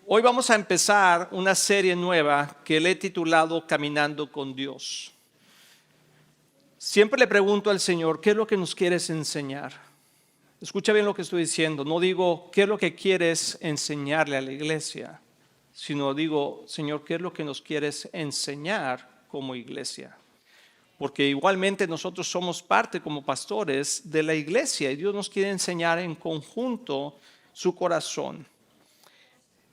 Hoy vamos a empezar una serie nueva que le he titulado Caminando con Dios. Siempre le pregunto al Señor, ¿qué es lo que nos quieres enseñar? Escucha bien lo que estoy diciendo. No digo, ¿qué es lo que quieres enseñarle a la iglesia? Sino digo, Señor, ¿qué es lo que nos quieres enseñar como iglesia? Porque igualmente nosotros somos parte como pastores de la iglesia y Dios nos quiere enseñar en conjunto su corazón.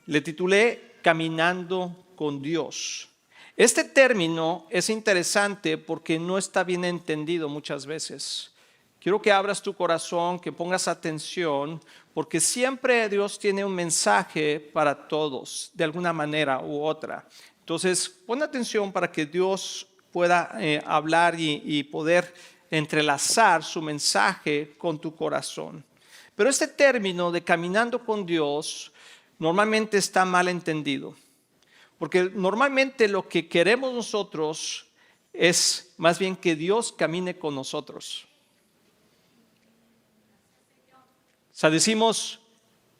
Le titulé Caminando con Dios. Este término es interesante porque no está bien entendido muchas veces. Quiero que abras tu corazón, que pongas atención, porque siempre Dios tiene un mensaje para todos, de alguna manera u otra. Entonces, pon atención para que Dios pueda hablar y poder entrelazar su mensaje con tu corazón. Pero este término de caminando con Dios normalmente está mal entendido, porque normalmente lo que queremos nosotros es más bien que Dios camine con nosotros. O sea, decimos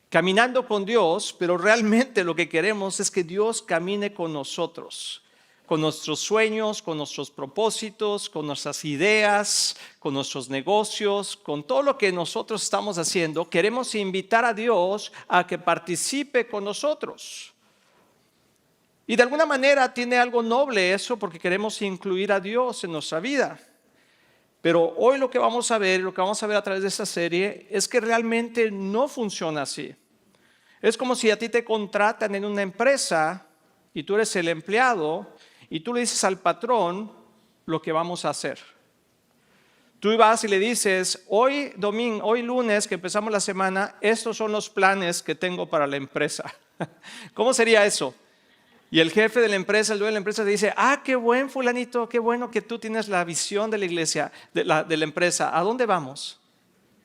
caminando con Dios, pero realmente lo que queremos es que Dios camine con nosotros, con nuestros sueños, con nuestros propósitos, con nuestras ideas, con nuestros negocios, con todo lo que nosotros estamos haciendo. Queremos invitar a Dios a que participe con nosotros. Y de alguna manera tiene algo noble eso, porque queremos incluir a Dios en nuestra vida. Pero hoy lo que vamos a ver a través de esta serie, es que realmente no funciona así. Es como si a ti te contratan en una empresa y tú eres el empleado y tú le dices al patrón lo que vamos a hacer. Tú vas y le dices, hoy lunes que empezamos la semana, estos son los planes que tengo para la empresa. ¿Cómo sería eso? Y el jefe de la empresa, el dueño de la empresa, te dice, qué buen fulanito, qué bueno que tú tienes la visión de la iglesia, de la empresa. ¿A dónde vamos?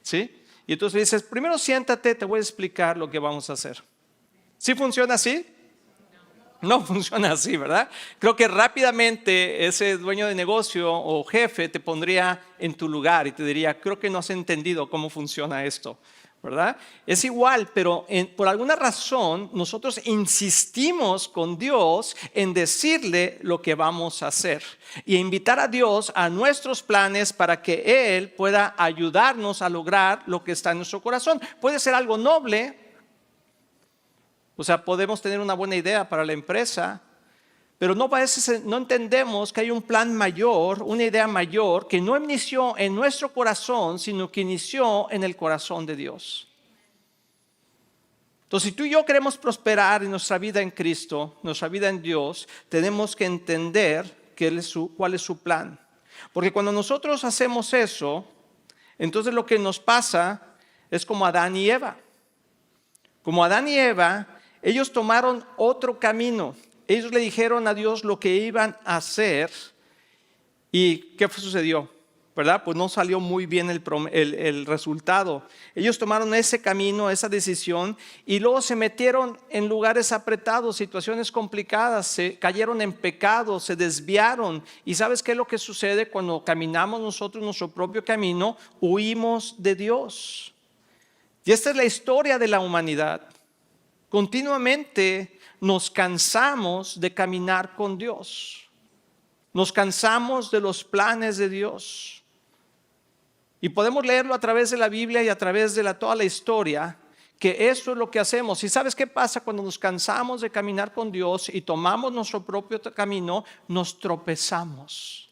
¿Sí? Y entonces dices, primero siéntate, te voy a explicar lo que vamos a hacer. ¿Sí funciona así? No funciona así, ¿verdad? Creo que rápidamente ese dueño de negocio o jefe te pondría en tu lugar y te diría, creo que no has entendido cómo funciona esto, ¿verdad? Es igual, pero por alguna razón nosotros insistimos con Dios en decirle lo que vamos a hacer y invitar a Dios a nuestros planes para que Él pueda ayudarnos a lograr lo que está en nuestro corazón. Puede ser algo noble. O sea, podemos tener una buena idea para la empresa, pero no entendemos que hay un plan mayor, una idea mayor, que no inició en nuestro corazón, sino que inició en el corazón de Dios. Entonces, si tú y yo queremos prosperar en nuestra vida en Cristo, nuestra vida en Dios, tenemos que entender cuál es su plan. Porque cuando nosotros hacemos eso, entonces lo que nos pasa es como Adán y Eva. Como Adán y Eva, ellos tomaron otro camino. Ellos le dijeron a Dios lo que iban a hacer. ¿Y qué sucedió? ¿Verdad? Pues no salió muy bien el resultado. Ellos tomaron ese camino, esa decisión, y luego se metieron en lugares apretados, situaciones complicadas, se cayeron en pecado, se desviaron. ¿Y sabes qué es lo que sucede cuando caminamos nosotros nuestro propio camino? Huimos de Dios. Y esta es la historia de la humanidad. Continuamente nos cansamos de caminar con Dios. Nos cansamos de los planes de Dios. Y podemos leerlo a través de la Biblia y a través de toda la historia, que eso es lo que hacemos. ¿Y sabes qué pasa cuando nos cansamos de caminar con Dios y tomamos nuestro propio camino? Nos tropezamos.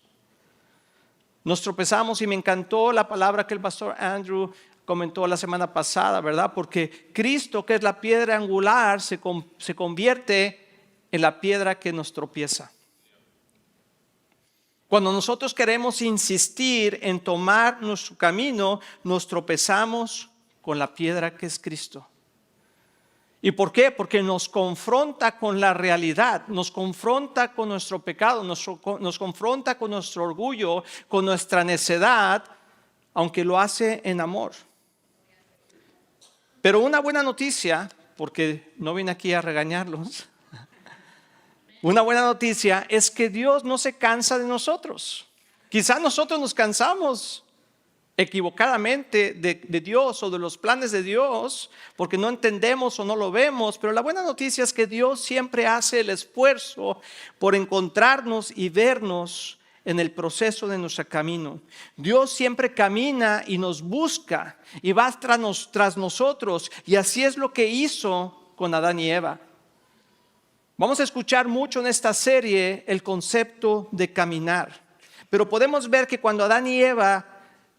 Nos tropezamos, y me encantó la palabra que el pastor Andrew comentó la semana pasada, ¿verdad? Porque Cristo, que es la piedra angular, se convierte en la piedra que nos tropieza. Cuando nosotros queremos insistir en tomar nuestro camino, nos tropezamos con la piedra que es Cristo. ¿Y por qué? Porque nos confronta con la realidad, nos confronta con nuestro pecado, nos confronta con nuestro orgullo, con nuestra necedad, aunque lo hace en amor. Pero una buena noticia, porque no vine aquí a regañarlos, una buena noticia es que Dios no se cansa de nosotros. Quizá nosotros nos cansamos, equivocadamente de Dios o de los planes de Dios, porque no entendemos o no lo vemos, pero la buena noticia es que Dios siempre hace el esfuerzo por encontrarnos y vernos en el proceso de nuestro camino. Dios siempre camina y nos busca y va tras nosotros, y así es lo que hizo con Adán y Eva. Vamos a escuchar mucho en esta serie el concepto de caminar, pero podemos ver que cuando Adán y Eva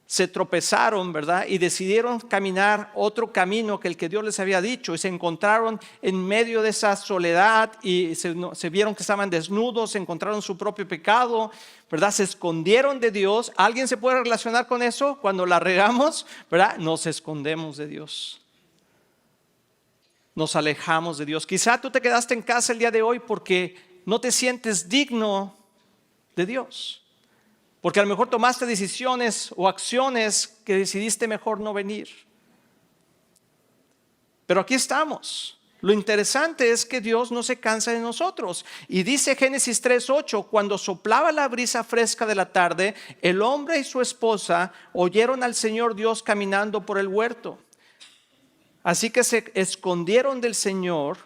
se tropezaron, ¿verdad? Y decidieron caminar otro camino que el que Dios les había dicho, y se encontraron en medio de esa soledad y se vieron que estaban desnudos, se encontraron su propio pecado, ¿verdad? Se escondieron de Dios. ¿Alguien se puede relacionar con eso? Cuando la regamos, ¿verdad? Nos escondemos de Dios. Nos alejamos de Dios. Quizá tú te quedaste en casa el día de hoy porque no te sientes digno de Dios. Porque a lo mejor tomaste decisiones o acciones que decidiste mejor no venir. Pero aquí estamos. Lo interesante es que Dios no se cansa de nosotros. Y dice Génesis 3:8, cuando soplaba la brisa fresca de la tarde, el hombre y su esposa oyeron al Señor Dios caminando por el huerto. Así que se escondieron del Señor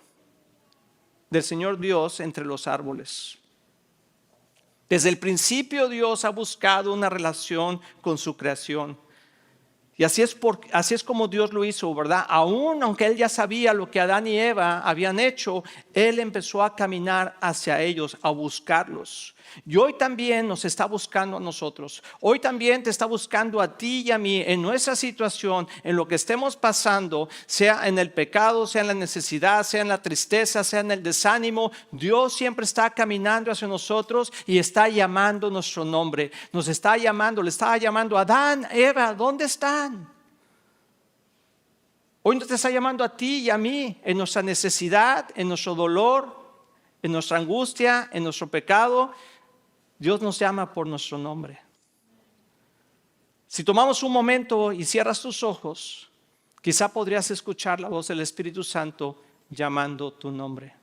Dios entre los árboles. Desde el principio Dios ha buscado una relación con su creación. Y así es como Dios lo hizo, ¿verdad? Aún aunque Él ya sabía lo que Adán y Eva habían hecho, Él empezó a caminar hacia ellos, a buscarlos. Y hoy también nos está buscando a nosotros. Hoy también te está buscando a ti y a mí en nuestra situación, en lo que estemos pasando, sea en el pecado, sea en la necesidad, sea en la tristeza, sea en el desánimo. Dios siempre está caminando hacia nosotros y está llamando nuestro nombre. Nos está llamando, le estaba llamando a Adán, Eva, ¿dónde están? Hoy nos está llamando a ti y a mí en nuestra necesidad, en nuestro dolor, en nuestra angustia, en nuestro pecado. Dios nos llama por nuestro nombre. Si tomamos un momento y cierras tus ojos, quizá podrías escuchar la voz del Espíritu Santo llamando tu nombre.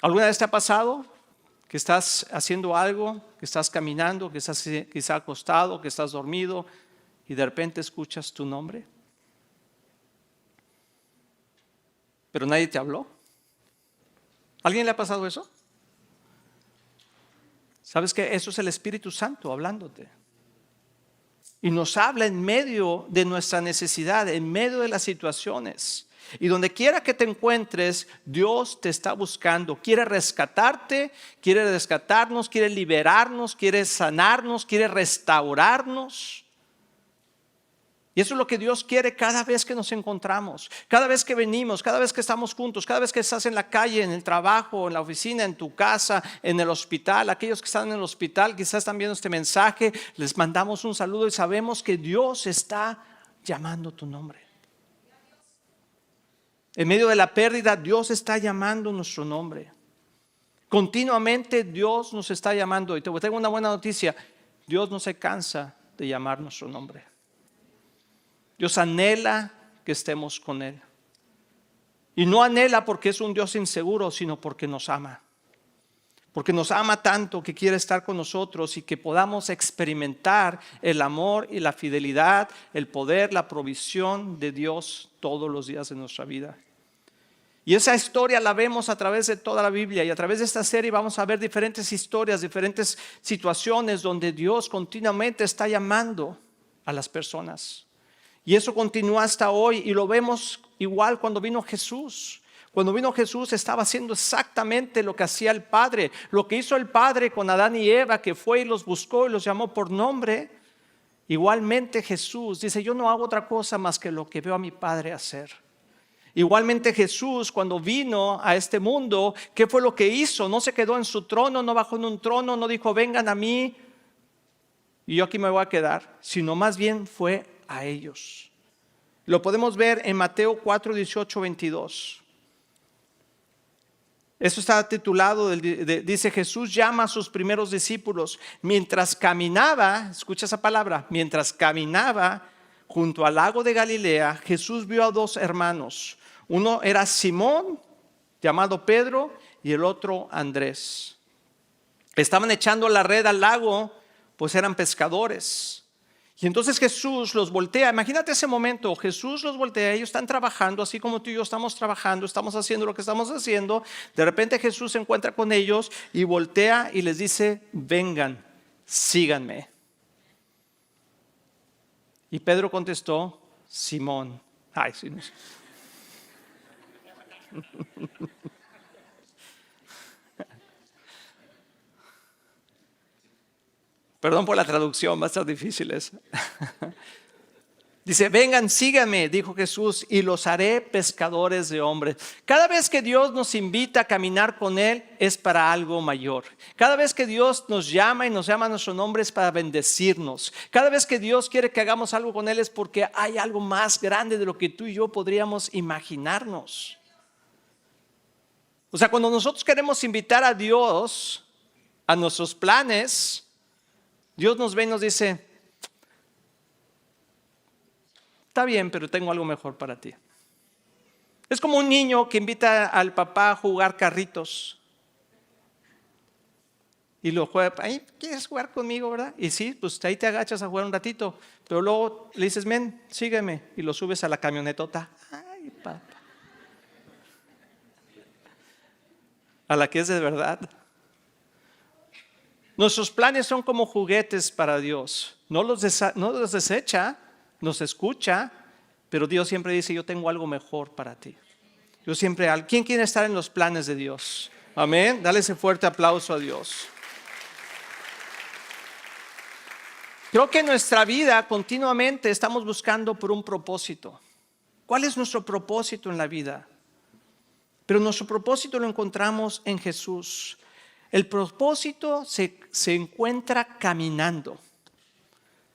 ¿Alguna vez te ha pasado que estás haciendo algo, que estás caminando, que estás quizá acostado, que estás dormido y de repente escuchas tu nombre? Pero nadie te habló. ¿Alguien le ha pasado eso? ¿Sabes qué? Eso es el Espíritu Santo hablándote. Y nos habla en medio de nuestra necesidad, en medio de las situaciones. Y donde quiera que te encuentres, Dios te está buscando. Quiere rescatarte, quiere rescatarnos, quiere liberarnos, quiere sanarnos, quiere restaurarnos. Y eso es lo que Dios quiere cada vez que nos encontramos, cada vez que venimos, cada vez que estamos juntos, cada vez que estás en la calle, en el trabajo, en la oficina, en tu casa, en el hospital. Aquellos que están en el hospital quizás están viendo este mensaje, les mandamos un saludo y sabemos que Dios está llamando tu nombre. En medio de la pérdida, Dios está llamando nuestro nombre. Continuamente Dios nos está llamando. Y te tengo una buena noticia: Dios no se cansa de llamar nuestro nombre. Dios anhela que estemos con Él. Y no anhela porque es un Dios inseguro, sino porque nos ama. Porque nos ama tanto que quiere estar con nosotros y que podamos experimentar el amor y la fidelidad, el poder, la provisión de Dios todos los días de nuestra vida. Y esa historia la vemos a través de toda la Biblia, y a través de esta serie vamos a ver diferentes historias, diferentes situaciones donde Dios continuamente está llamando a las personas. Y eso continúa hasta hoy, y lo vemos igual cuando vino Jesús. Cuando vino Jesús estaba haciendo exactamente lo que hacía el Padre. Lo que hizo el Padre con Adán y Eva, que fue y los buscó y los llamó por nombre. Igualmente Jesús dice: yo no hago otra cosa más que lo que veo a mi Padre hacer. Igualmente Jesús, cuando vino a este mundo, ¿qué fue lo que hizo? No se quedó en su trono, no bajó en un trono, no dijo vengan a mí y yo aquí me voy a quedar, sino más bien fue a ellos. Lo podemos ver en Mateo 4, 18, 22. Eso está titulado, dice: Jesús llama a sus primeros discípulos. Mientras caminaba, escucha esa palabra, mientras caminaba junto al lago de Galilea, Jesús vio a dos hermanos. Uno era Simón, llamado Pedro, y el otro Andrés. Estaban echando la red al lago pues eran pescadores. Y entonces Jesús los voltea. Imagínate ese momento, Jesús los voltea, ellos están trabajando, así como tú y yo estamos trabajando, estamos haciendo lo que estamos haciendo. De repente Jesús se encuentra con ellos y voltea y les dice, vengan, síganme. Y Pedro contestó, Simón. Ay, sí, no sé. Perdón por la traducción, va a estar difícil eso. Dice, vengan, síganme, dijo Jesús, y los haré pescadores de hombres. Cada vez que Dios nos invita a caminar con Él, es para algo mayor. Cada vez que Dios nos llama y nos llama a nuestro nombre, es para bendecirnos. Cada vez que Dios quiere que hagamos algo con Él, es porque hay algo más grande de lo que tú y yo podríamos imaginarnos. O sea, cuando nosotros queremos invitar a Dios a nuestros planes, Dios nos ve y nos dice, está bien, pero tengo algo mejor para ti. Es como un niño que invita al papá a jugar carritos. Y lo juega, ay, ¿quieres jugar conmigo, verdad? Y sí, pues ahí te agachas a jugar un ratito. Pero luego le dices, ven, sígueme. Y lo subes a la camionetota. Ay, papá. A la que es de verdad. Nuestros planes son como juguetes para Dios. No los desecha, nos escucha, pero Dios siempre dice, yo tengo algo mejor para ti. ¿Quién quiere estar en los planes de Dios? Amén. Dale ese fuerte aplauso a Dios. Creo que en nuestra vida continuamente estamos buscando por un propósito. ¿Cuál es nuestro propósito en la vida? Pero nuestro propósito lo encontramos en Jesús. El propósito se encuentra caminando.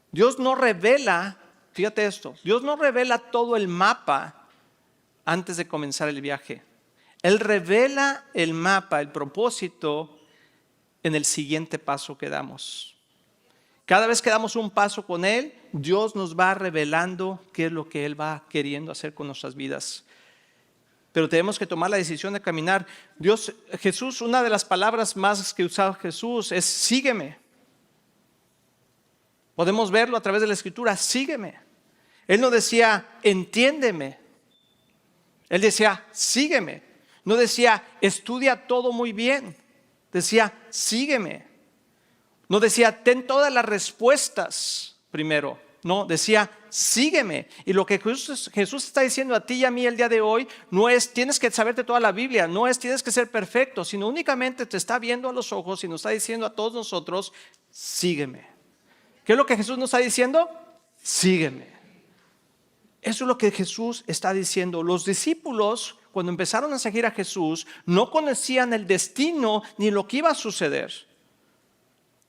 Dios no revela, fíjate esto, Dios no revela todo el mapa antes de comenzar el viaje. Él revela el mapa, el propósito en el siguiente paso que damos. Cada vez que damos un paso con Él, Dios nos va revelando qué es lo que Él va queriendo hacer con nuestras vidas. Pero tenemos que tomar la decisión de caminar. Jesús, una de las palabras más que usaba Jesús es sígueme. Podemos verlo a través de la Escritura, sígueme. Él no decía, entiéndeme. Él decía, sígueme. No decía, estudia todo muy bien. Decía, sígueme. No decía, ten todas las respuestas primero. No, decía, sígueme. Y lo que Jesús está diciendo a ti y a mí el día de hoy no es tienes que saberte toda la Biblia, no es tienes que ser perfecto, sino únicamente te está viendo a los ojos y nos está diciendo a todos nosotros, sígueme. ¿Qué es lo que Jesús nos está diciendo? Sígueme. Eso es lo que Jesús está diciendo. Los discípulos, cuando empezaron a seguir a Jesús, no conocían el destino ni lo que iba a suceder.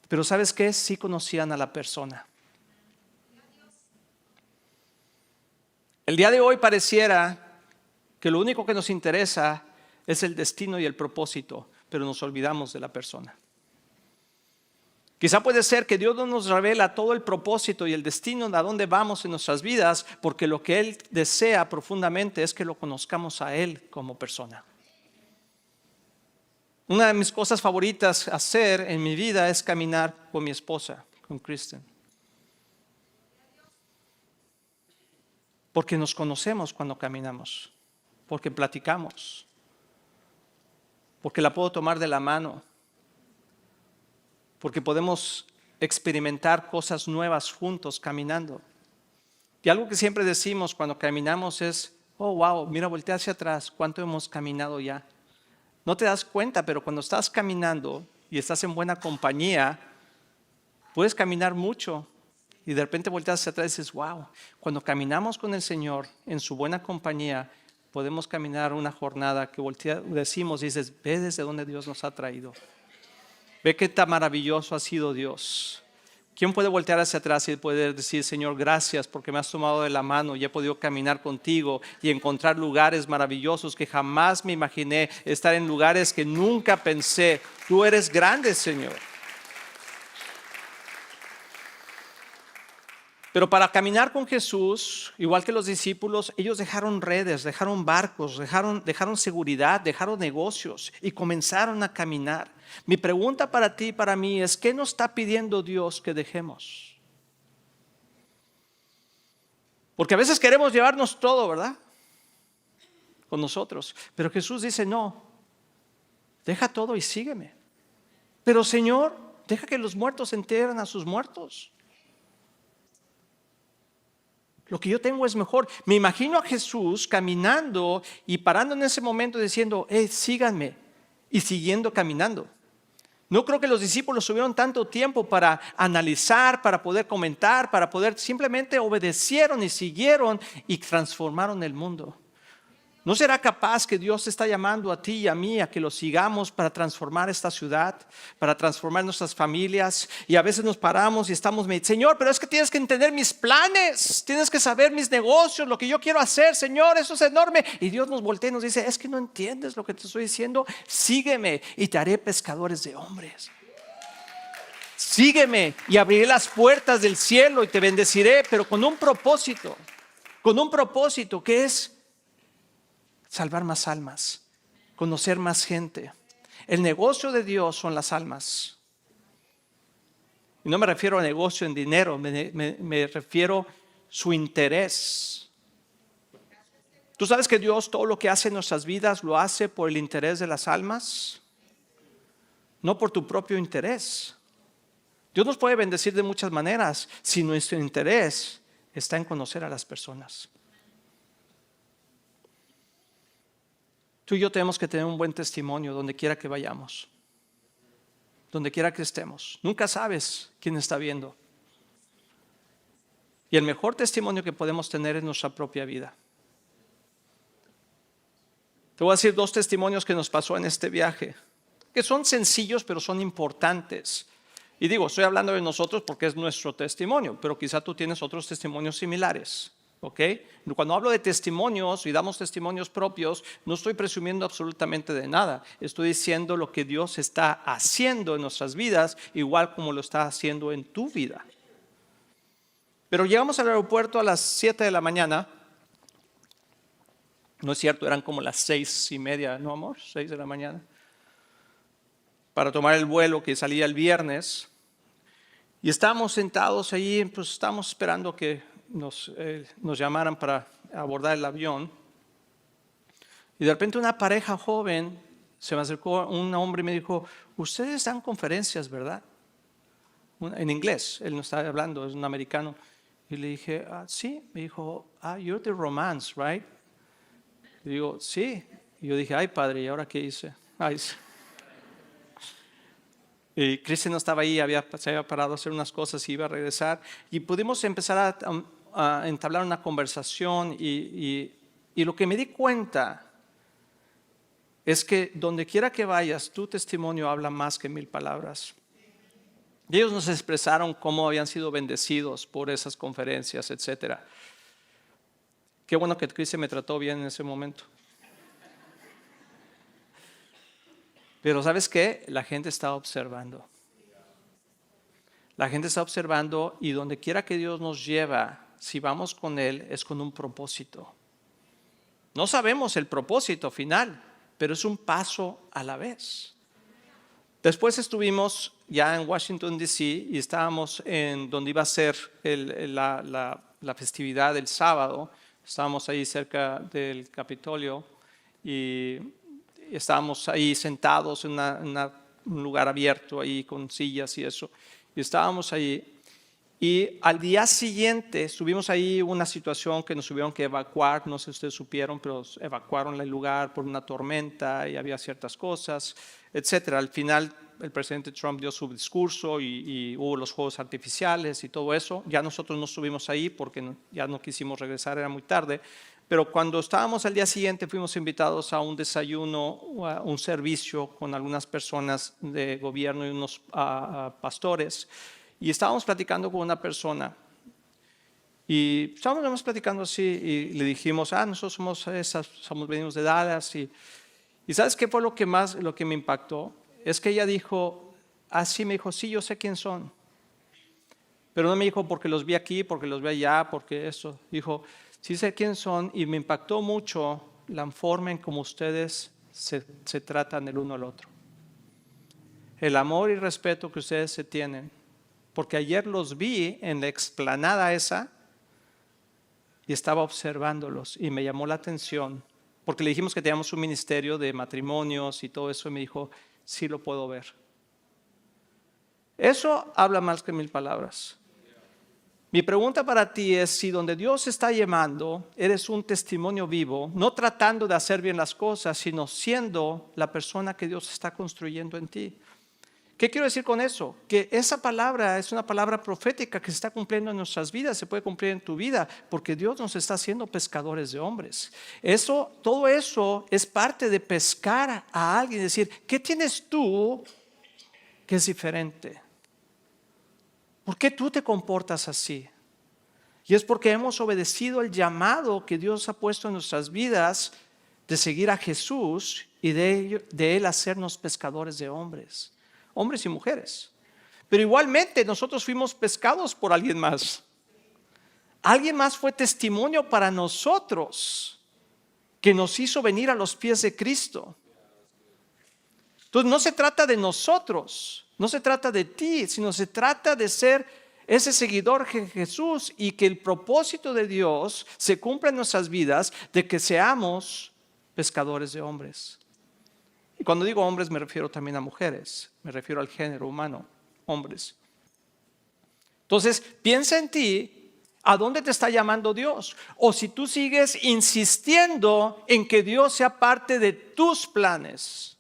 Pero ¿sabes qué? Sí conocían a la persona. El día de hoy pareciera que lo único que nos interesa es el destino y el propósito, pero nos olvidamos de la persona. Quizá puede ser que Dios no nos revela todo el propósito y el destino de a dónde vamos en nuestras vidas, porque lo que Él desea profundamente es que lo conozcamos a Él como persona. Una de mis cosas favoritas hacer en mi vida es caminar con mi esposa, con Kristen. Porque nos conocemos cuando caminamos, porque platicamos, porque la puedo tomar de la mano, porque podemos experimentar cosas nuevas juntos caminando. Y algo que siempre decimos cuando caminamos es, oh wow, mira, voltea hacia atrás, ¿cuánto hemos caminado ya? No te das cuenta, pero cuando estás caminando y estás en buena compañía, puedes caminar mucho. Y de repente volteas hacia atrás y dices, wow, cuando caminamos con el Señor en su buena compañía, podemos caminar una jornada que decimos y dices, ve desde dónde Dios nos ha traído. Ve qué tan maravilloso ha sido Dios. ¿Quién puede voltear hacia atrás y poder decir, Señor, gracias porque me has tomado de la mano y he podido caminar contigo y encontrar lugares maravillosos que jamás me imaginé, estar en lugares que nunca pensé? Tú eres grande, Señor. Pero para caminar con Jesús, igual que los discípulos, ellos dejaron redes, dejaron barcos, dejaron seguridad, dejaron negocios y comenzaron a caminar. Mi pregunta para ti y para mí es, ¿qué nos está pidiendo Dios que dejemos? Porque a veces queremos llevarnos todo, ¿verdad? Con nosotros. Pero Jesús dice, no, deja todo y sígueme. Pero Señor, deja que los muertos entierren a sus muertos. Lo que yo tengo es mejor. Me imagino a Jesús caminando y parando en ese momento diciendo, síganme, y siguiendo caminando. No creo que los discípulos tuvieron tanto tiempo para analizar, para poder comentar, para poder, simplemente obedecieron y siguieron y transformaron el mundo. ¿No será capaz que Dios está llamando a ti y a mí a que lo sigamos para transformar esta ciudad, para transformar nuestras familias? Y a veces nos paramos y estamos, Señor, pero es que tienes que entender mis planes, tienes que saber mis negocios, lo que yo quiero hacer, Señor, eso es enorme. Y Dios nos voltea y nos dice, es que no entiendes lo que te estoy diciendo, sígueme y te haré pescadores de hombres. Sígueme y abriré las puertas del cielo y te bendeciré, pero con un propósito que es salvar más almas, conocer más gente. El negocio de Dios son las almas. Y no me refiero a negocio en dinero, me refiero a su interés. ¿Tú sabes que Dios todo lo que hace en nuestras vidas lo hace por el interés de las almas? No por tu propio interés. Dios nos puede bendecir de muchas maneras si nuestro interés está en conocer a las personas. Tú y yo tenemos que tener un buen testimonio donde quiera que vayamos, donde quiera que estemos. Nunca sabes quién está viendo. Y el mejor testimonio que podemos tener es nuestra propia vida. Te voy a decir 2 testimonios que nos pasó en este viaje, que son sencillos pero son importantes. Y digo, estoy hablando de nosotros porque es nuestro testimonio, pero quizá tú tienes otros testimonios similares. ¿Okay? Cuando hablo de testimonios y damos testimonios propios, no estoy presumiendo absolutamente de nada. Estoy diciendo lo que Dios está haciendo en nuestras vidas, igual como lo está haciendo en tu vida. Pero llegamos al aeropuerto a las 7 de la mañana. No es cierto, eran como las 6:30, ¿no, amor? 6 de la mañana. Para tomar el vuelo que salía el viernes. Y estábamos sentados ahí, pues estábamos esperando que nos llamaran para abordar el avión. Y de repente una pareja joven se me acercó, un hombre, y me dijo, ustedes dan conferencias, ¿verdad? En inglés, él no estaba hablando, es un americano. Y le dije, sí. Me dijo, you're the romance, right? Y digo, sí. Y yo dije, ay padre, ¿y ahora qué hice? Y Cristian no estaba ahí, se había parado a hacer unas cosas y iba a regresar. Y pudimos empezar a entablar una conversación y lo que me di cuenta es que donde quiera que vayas, tu testimonio habla más que 1000 palabras. Y ellos nos expresaron cómo habían sido bendecidos por esas conferencias, etc. Qué bueno que Cristian me trató bien en ese momento. Pero ¿sabes qué? La gente está observando. La gente está observando y donde quiera que Dios nos lleva, si vamos con Él, es con un propósito. No sabemos el propósito final, pero es un paso a la vez. Después estuvimos ya en Washington, D.C. y estábamos en donde iba a ser la festividad del sábado. Estábamos ahí cerca del Capitolio y estábamos ahí sentados en un lugar abierto ahí con sillas y eso. Y estábamos ahí. Y al día siguiente estuvimos ahí una situación que nos tuvieron que evacuar, no sé si ustedes supieron, pero evacuaron el lugar por una tormenta y había ciertas cosas, etcétera. Al final el presidente Trump dio su discurso y hubo los fuegos artificiales y todo eso. Ya nosotros no estuvimos ahí porque ya no quisimos regresar, era muy tarde. Pero cuando estábamos al día siguiente fuimos invitados a un desayuno, a un servicio con algunas personas de gobierno y unos pastores. Y estábamos platicando con una persona y estábamos platicando así y le dijimos, nosotros venimos de Dallas y ¿sabes qué fue lo que me impactó? Es que ella dijo, me dijo, sí, yo sé quién son. Pero no me dijo porque los vi aquí, porque los vi allá, porque eso. Dijo, sí sé quién son y me impactó mucho la forma en cómo ustedes se tratan el uno al otro. El amor y respeto que ustedes se tienen. Porque ayer los vi en la explanada esa y estaba observándolos y me llamó la atención. Porque le dijimos que teníamos un ministerio de matrimonios y todo eso y me dijo, sí lo puedo ver. Eso habla más que 1000 palabras. Mi pregunta para ti es si donde Dios está llamando, eres un testimonio vivo, no tratando de hacer bien las cosas, sino siendo la persona que Dios está construyendo en ti. ¿Qué quiero decir con eso? Que esa palabra es una palabra profética que se está cumpliendo en nuestras vidas, se puede cumplir en tu vida, porque Dios nos está haciendo pescadores de hombres. Todo eso es parte de pescar a alguien, decir, ¿qué tienes tú que es diferente? ¿Por qué tú te comportas así? Y es porque hemos obedecido el llamado que Dios ha puesto en nuestras vidas de seguir a Jesús y de Él hacernos pescadores de hombres y mujeres. Pero igualmente nosotros fuimos pescados por alguien más. Alguien más fue testimonio para nosotros que nos hizo venir a los pies de Cristo. Entonces no se trata de nosotros, no se trata de ti, sino se trata de ser ese seguidor de Jesús y que el propósito de Dios se cumpla en nuestras vidas de que seamos pescadores de hombres. Y cuando digo hombres me refiero también a mujeres, me refiero al género humano, hombres. Entonces piensa en ti, ¿a dónde te está llamando Dios? O si tú sigues insistiendo en que Dios sea parte de tus planes.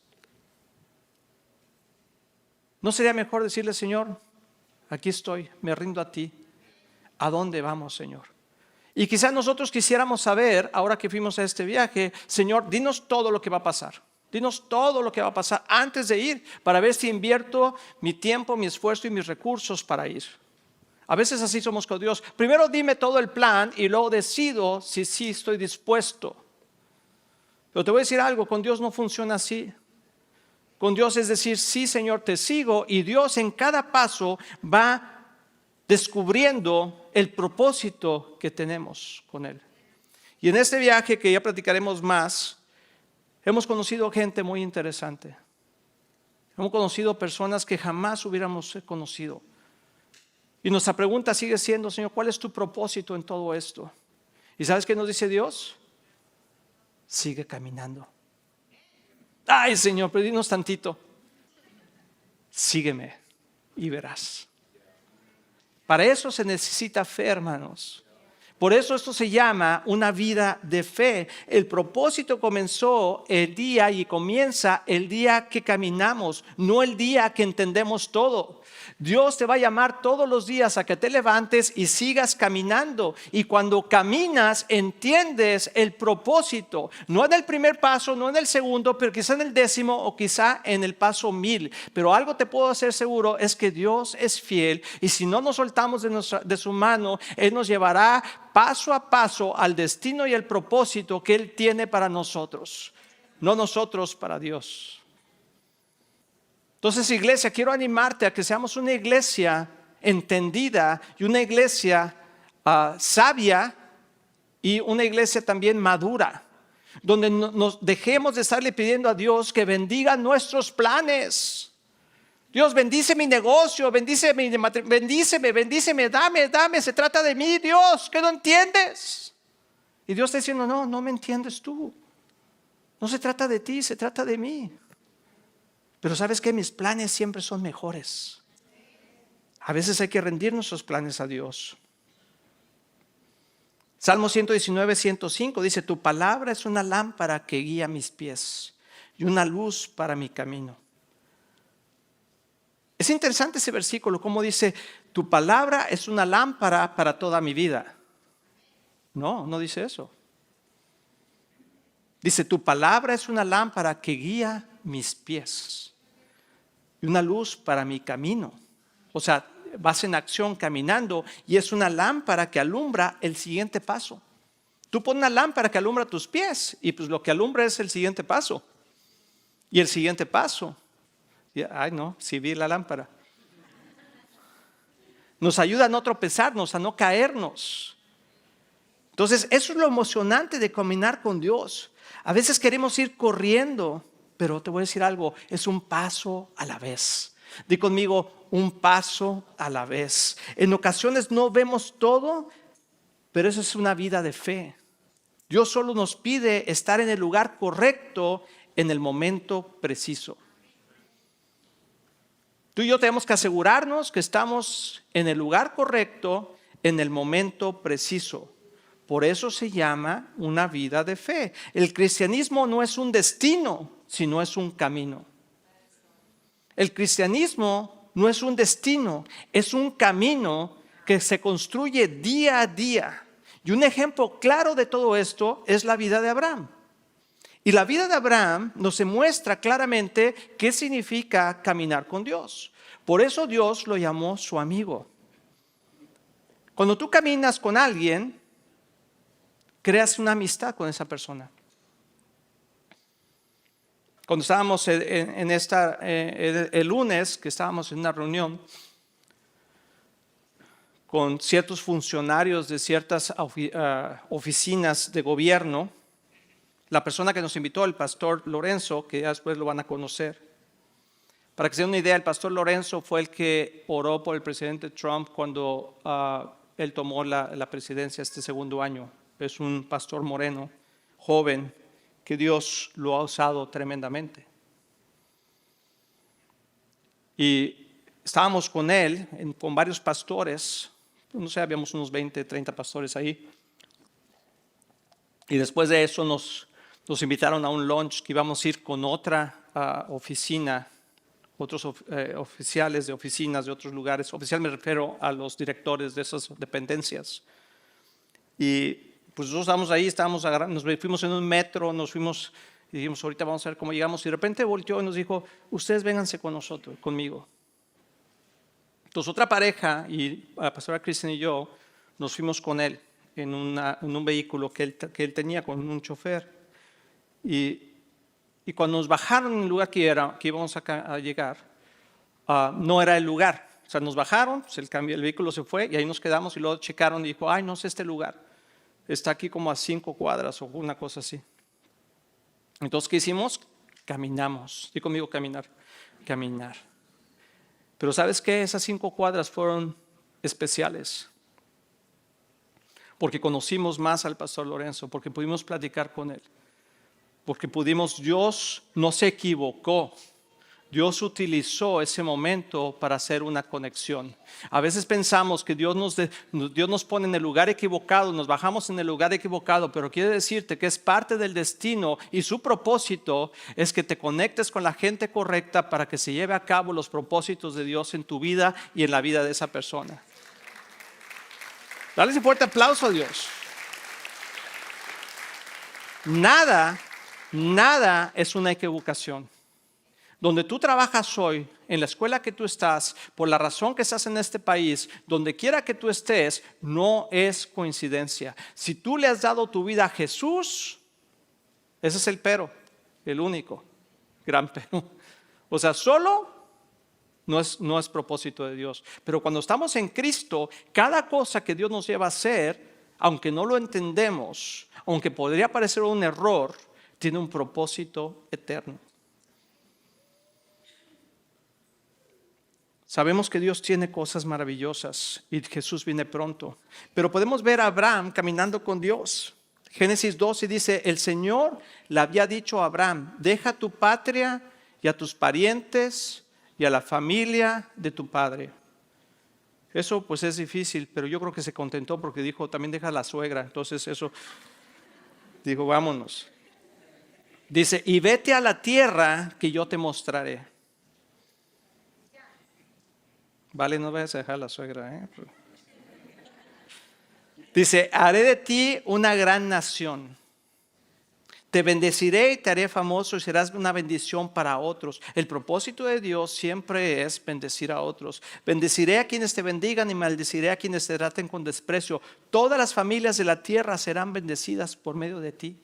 ¿No sería mejor decirle, Señor, aquí estoy, me rindo a ti? ¿A dónde vamos, Señor? Y quizás nosotros quisiéramos saber, ahora que fuimos a este viaje, Señor, dinos todo lo que va a pasar. Dinos todo lo que va a pasar antes de ir, para ver si invierto mi tiempo, mi esfuerzo y mis recursos para ir. A veces así somos con Dios. Primero dime todo el plan y luego decido si sí estoy dispuesto. Pero te voy a decir algo, con Dios no funciona así. Con Dios es decir, sí, Señor, te sigo, y Dios en cada paso va descubriendo el propósito que tenemos con Él. Y en este viaje, que ya platicaremos más, hemos conocido gente muy interesante. Hemos conocido personas que jamás hubiéramos conocido. Y nuestra pregunta sigue siendo, Señor, ¿cuál es tu propósito en todo esto? ¿Y sabes qué nos dice Dios? Sigue caminando. Ay, Señor, pero dinos tantito. Sígueme y verás. Para eso se necesita fe, hermanos. Por eso esto se llama una vida de fe. El propósito comenzó el día y comienza el día que caminamos, no el día que entendemos todo. Dios te va a llamar todos los días a que te levantes y sigas caminando. Y cuando caminas entiendes el propósito. No en el primer paso, no en el segundo, pero quizá en el 10º o quizá en el paso 1000. Pero algo te puedo hacer seguro es que Dios es fiel. Y si no nos soltamos de su mano, Él nos llevará paso a paso al destino y el propósito que Él tiene para nosotros. No nosotros para Dios. Entonces, iglesia, quiero animarte a que seamos una iglesia entendida y una iglesia sabia y una iglesia también madura, donde nos dejemos de estarle pidiendo a Dios que bendiga nuestros planes. Dios, bendice mi negocio, bendíceme, dame, se trata de mí, Dios, ¿qué no entiendes? Y Dios está diciendo, no me entiendes tú. No se trata de ti, se trata de mí. Pero sabes que mis planes siempre son mejores. A veces hay que rendir nuestros planes a Dios. Salmo 119, 105 dice, tu palabra es una lámpara que guía mis pies y una luz para mi camino. Es interesante ese versículo, como dice, tu palabra es una lámpara para toda mi vida. No dice eso. Dice, tu palabra es una lámpara que guía mis pies y una luz para mi camino. O sea, vas en acción caminando y es una lámpara que alumbra el siguiente paso. Tú pones una lámpara que alumbra tus pies y pues lo que alumbra es el siguiente paso. Y el siguiente paso. Ay no, sí vi la lámpara. Nos ayuda a no tropezarnos, a no caernos. Entonces, eso es lo emocionante de caminar con Dios. A veces queremos ir corriendo, pero te voy a decir algo, es un paso a la vez. Di conmigo, un paso a la vez. En ocasiones no vemos todo, pero eso es una vida de fe. Dios solo nos pide estar en el lugar correcto en el momento preciso. Tú y yo tenemos que asegurarnos que estamos en el lugar correcto en el momento preciso. Por eso se llama una vida de fe. El cristianismo no es un destino, sino es un camino. El cristianismo no es un destino, es un camino que se construye día a día. Y un ejemplo claro de todo esto es la vida de Abraham. Y la vida de Abraham nos muestra claramente qué significa caminar con Dios. Por eso Dios lo llamó su amigo. Cuando tú caminas con alguien, creas una amistad con esa persona. Cuando estábamos el lunes, que estábamos en una reunión con ciertos funcionarios de ciertas oficinas de gobierno, la persona que nos invitó, el pastor Lorenzo, que ya después lo van a conocer. Para que se den una idea, el pastor Lorenzo fue el que oró por el presidente Trump cuando él tomó la presidencia este segundo año. Es un pastor moreno, joven, que Dios lo ha usado tremendamente. Y estábamos con él, con varios pastores, no sé, habíamos unos 20, 30 pastores ahí. Y después de eso nos invitaron a un lunch que íbamos a ir con otra oficina, otros oficiales de oficinas de otros lugares. Oficial me refiero a los directores de esas dependencias. Y pues nosotros estábamos ahí, nos fuimos en un metro, nos fuimos y dijimos, ahorita vamos a ver cómo llegamos. Y de repente volteó y nos dijo, ustedes vénganse con nosotros, conmigo. Entonces otra pareja, y la pastora Kristen y yo, nos fuimos con él en un vehículo que él tenía con un chofer. Y cuando nos bajaron en el lugar que íbamos a llegar, no era el lugar. O sea, nos bajaron, el vehículo se fue y ahí nos quedamos y luego checaron y dijo, ay, no es este lugar. Está aquí como a 5 cuadras o una cosa así. Entonces, ¿qué hicimos? Caminamos. Dí conmigo caminar. Pero ¿sabes qué? Esas 5 cuadras fueron especiales. Porque conocimos más al pastor Lorenzo, porque pudimos platicar con él. Porque Dios no se equivocó. Dios utilizó ese momento para hacer una conexión. A veces pensamos que Dios nos pone en el lugar equivocado, nos bajamos en el lugar equivocado, pero quiere decirte que es parte del destino y su propósito es que te conectes con la gente correcta para que se lleve a cabo los propósitos de Dios en tu vida y en la vida de esa persona. Dale un fuerte aplauso a Dios. Nada es una equivocación. Donde tú trabajas hoy, en la escuela que tú estás, por la razón que estás en este país, donde quiera que tú estés, no es coincidencia. Si tú le has dado tu vida a Jesús, ese es el pero, el único gran pero. O sea, solo no es propósito de Dios. Pero cuando estamos en Cristo, cada cosa que Dios nos lleva a hacer, aunque no lo entendemos, aunque podría parecer un error, tiene un propósito eterno. Sabemos que Dios tiene cosas maravillosas y Jesús viene pronto. Pero podemos ver a Abraham caminando con Dios. Génesis 12 dice, el Señor le había dicho a Abraham, deja tu patria y a tus parientes y a la familia de tu padre. Eso pues es difícil, pero yo creo que se contentó porque dijo, también deja a la suegra. Entonces eso, dijo, vámonos. Dice, y vete a la tierra que yo te mostraré. Vale, no vayas a dejar a la suegra. Dice, haré de ti una gran nación. Te bendeciré y te haré famoso y serás una bendición para otros. El propósito de Dios siempre es bendecir a otros. Bendeciré a quienes te bendigan y maldeciré a quienes te traten con desprecio. Todas las familias de la tierra serán bendecidas por medio de ti.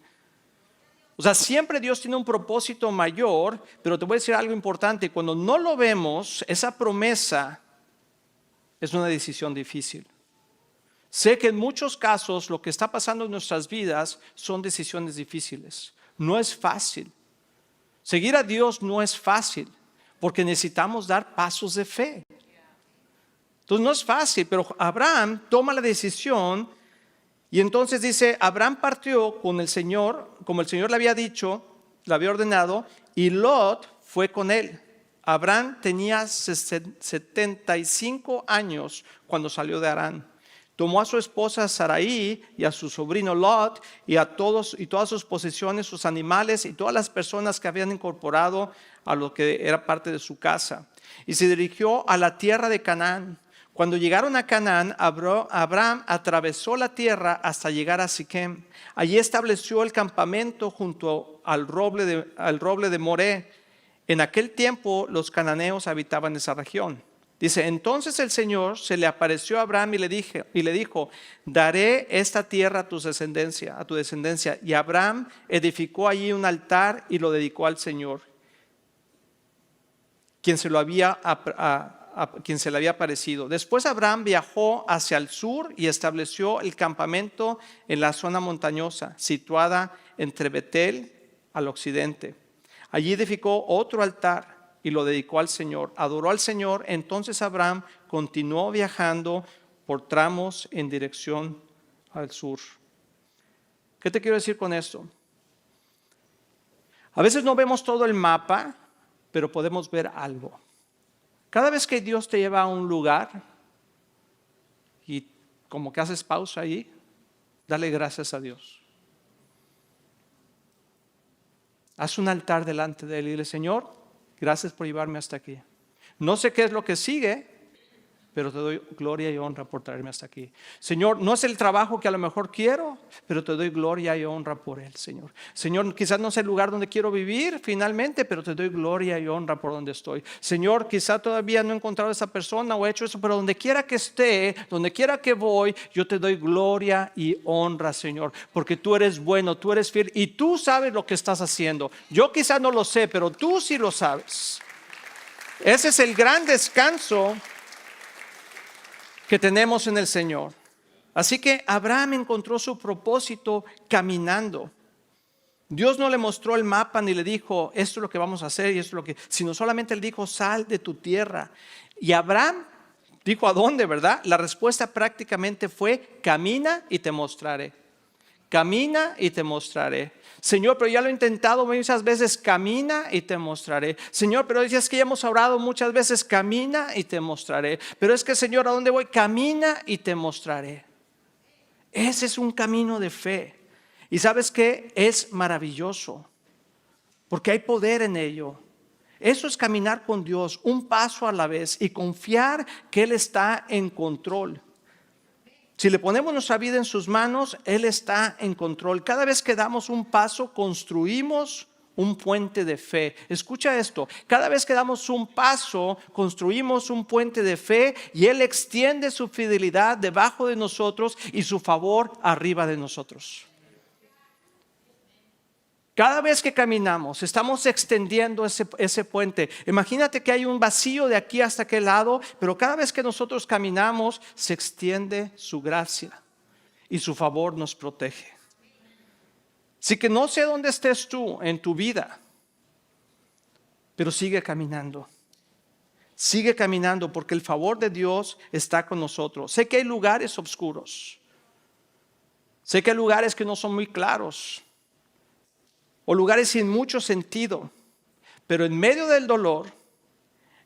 O sea, siempre Dios tiene un propósito mayor, pero te voy a decir algo importante. Cuando no lo vemos, esa promesa es una decisión difícil. Sé que en muchos casos lo que está pasando en nuestras vidas son decisiones difíciles. No es fácil. Seguir a Dios no es fácil porque necesitamos dar pasos de fe. Entonces no es fácil, pero Abraham toma la decisión y entonces dice, Abraham partió con el Señor, como el Señor le había dicho, le había ordenado, y Lot fue con él. Abraham tenía 75 años cuando salió de Harán. Tomó a su esposa Sarai y a su sobrino Lot y a todos y todas sus posesiones, sus animales y todas las personas que habían incorporado a lo que era parte de su casa. Y se dirigió a la tierra de Canaán. Cuando llegaron a Canaán, Abraham atravesó la tierra hasta llegar a Siquem. Allí estableció el campamento junto al roble de Moré. En aquel tiempo los cananeos habitaban esa región. Dice, entonces el Señor se le apareció a Abraham y le dijo, daré esta tierra a tu descendencia. Y Abraham edificó allí un altar y lo dedicó al Señor, quien se le había aparecido. Después Abraham viajó hacia el sur y estableció el campamento en la zona montañosa, situada entre Betel al occidente. Allí edificó otro altar y lo dedicó al Señor. Adoró al Señor. Entonces Abraham continuó viajando por tramos en dirección al sur. ¿Qué te quiero decir con esto? A veces no vemos todo el mapa, pero podemos ver algo. Cada vez que Dios te lleva a un lugar y como que haces pausa ahí, dale gracias a Dios. Haz un altar delante de Él y dile, Señor, gracias por llevarme hasta aquí. No sé qué es lo que sigue, pero te doy gloria y honra por traerme hasta aquí. Señor, no es el trabajo que a lo mejor quiero, pero te doy gloria y honra por él, Señor. Señor, quizás no es el lugar donde quiero vivir finalmente, pero te doy gloria y honra por donde estoy. Señor, quizás todavía no he encontrado a esa persona o he hecho eso, pero donde quiera que esté, donde quiera que voy, yo te doy gloria y honra, Señor, porque tú eres bueno, tú eres fiel y tú sabes lo que estás haciendo. Yo quizás no lo sé, pero tú sí lo sabes. Ese es el gran descanso que tenemos en el Señor. Así que Abraham encontró su propósito caminando. Dios no le mostró el mapa ni le dijo, esto es lo que vamos a hacer y esto es lo que, sino solamente le dijo, sal de tu tierra. Y Abraham dijo, ¿a dónde, verdad? La respuesta prácticamente fue, camina y te mostraré. Camina y te mostraré. Señor, pero ya lo he intentado muchas veces, camina y te mostraré. Señor, pero es que ya hemos orado muchas veces, camina y te mostraré. Pero es que, Señor, ¿a dónde voy? Camina y te mostraré. Ese es un camino de fe. Y ¿sabes qué? Es maravilloso, porque hay poder en ello. Eso es caminar con Dios, un paso a la vez y confiar que Él está en control. Si le ponemos nuestra vida en sus manos, Él está en control. Cada vez que damos un paso, construimos un puente de fe. Escucha esto, cada vez que damos un paso, construimos un puente de fe y Él extiende su fidelidad debajo de nosotros y su favor arriba de nosotros. Cada vez que caminamos, estamos extendiendo ese puente. Imagínate que hay un vacío de aquí hasta aquel lado, pero cada vez que nosotros caminamos, se extiende su gracia y su favor nos protege. Así que no sé dónde estés tú en tu vida, pero sigue caminando. Sigue caminando porque el favor de Dios está con nosotros. Sé que hay lugares oscuros. Sé que hay lugares que no son muy claros. O lugares sin mucho sentido, pero en medio del dolor,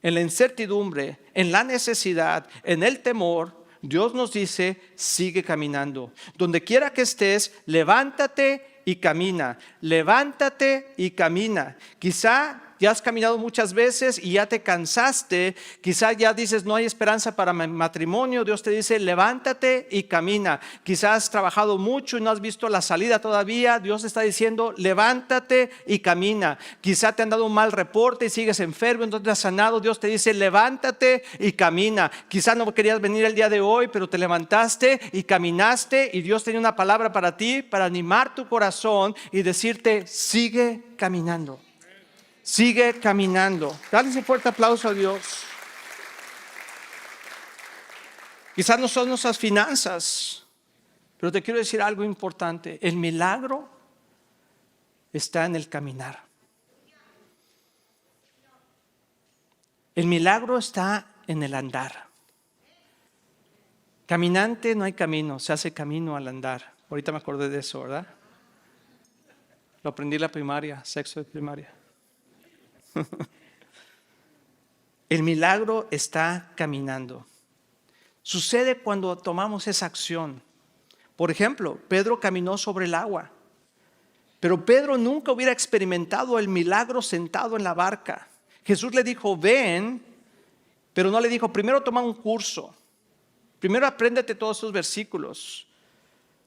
en la incertidumbre, en la necesidad, en el temor, Dios nos dice, sigue caminando. Donde quiera que estés, levántate y camina. Levántate y camina. Quizá ya has caminado muchas veces y ya te cansaste. Quizá ya dices, no hay esperanza para mi matrimonio. Dios te dice, levántate y camina. Quizás has trabajado mucho y no has visto la salida todavía. Dios te está diciendo, levántate y camina. Quizá te han dado un mal reporte y sigues enfermo, entonces te has sanado. Dios te dice, levántate y camina. Quizá no querías venir el día de hoy, pero te levantaste y caminaste y Dios tenía una palabra para ti, para animar tu corazón y decirte, sigue caminando. Sigue caminando. Dale ese fuerte aplauso a Dios. Quizás no son nuestras finanzas, pero te quiero decir algo importante. El milagro está en el caminar. El milagro está en el andar. Caminante no hay camino, se hace camino al andar. Ahorita me acordé de eso, ¿verdad? Lo aprendí en la primaria, sexto de primaria. El milagro está caminando. Sucede cuando tomamos esa acción. Por ejemplo, Pedro caminó sobre el agua, pero Pedro nunca hubiera experimentado el milagro sentado en la barca. Jesús le dijo, ven, pero no le dijo, primero toma un curso, primero apréndete todos esos versículos,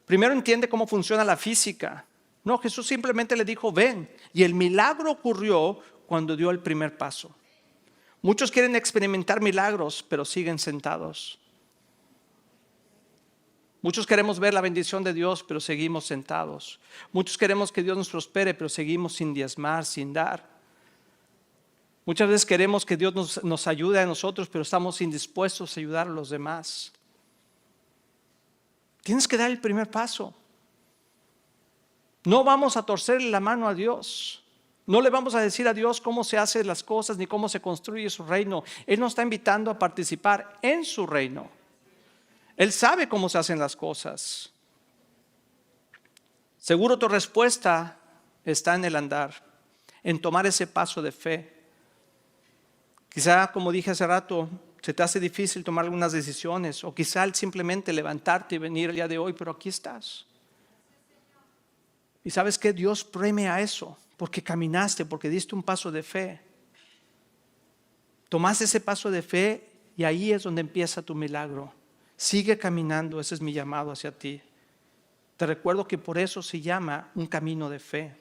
primero entiende cómo funciona la física. No, Jesús simplemente le dijo, ven, y el milagro ocurrió cuando dio el primer paso. Muchos quieren experimentar milagros, pero siguen sentados. Muchos queremos ver la bendición de Dios, pero seguimos sentados. Muchos queremos que Dios nos prospere, pero seguimos sin diezmar, sin dar. Muchas veces queremos que Dios nos ayude a nosotros, pero estamos indispuestos a ayudar a los demás. Tienes que dar el primer paso. No vamos a torcerle la mano a Dios. No le vamos a decir a Dios cómo se hacen las cosas ni cómo se construye su reino. Él nos está invitando a participar en su reino. Él sabe cómo se hacen las cosas. Seguro tu respuesta está en el andar, en tomar ese paso de fe. Quizá, como dije hace rato, se te hace difícil tomar algunas decisiones, o quizá el simplemente levantarte y venir el día de hoy, pero aquí estás. Y sabes que Dios premia eso, porque caminaste, porque diste un paso de fe. Tomaste ese paso de fe y ahí es donde empieza tu milagro. Sigue caminando, ese es mi llamado hacia ti. Te recuerdo que por eso se llama un camino de fe.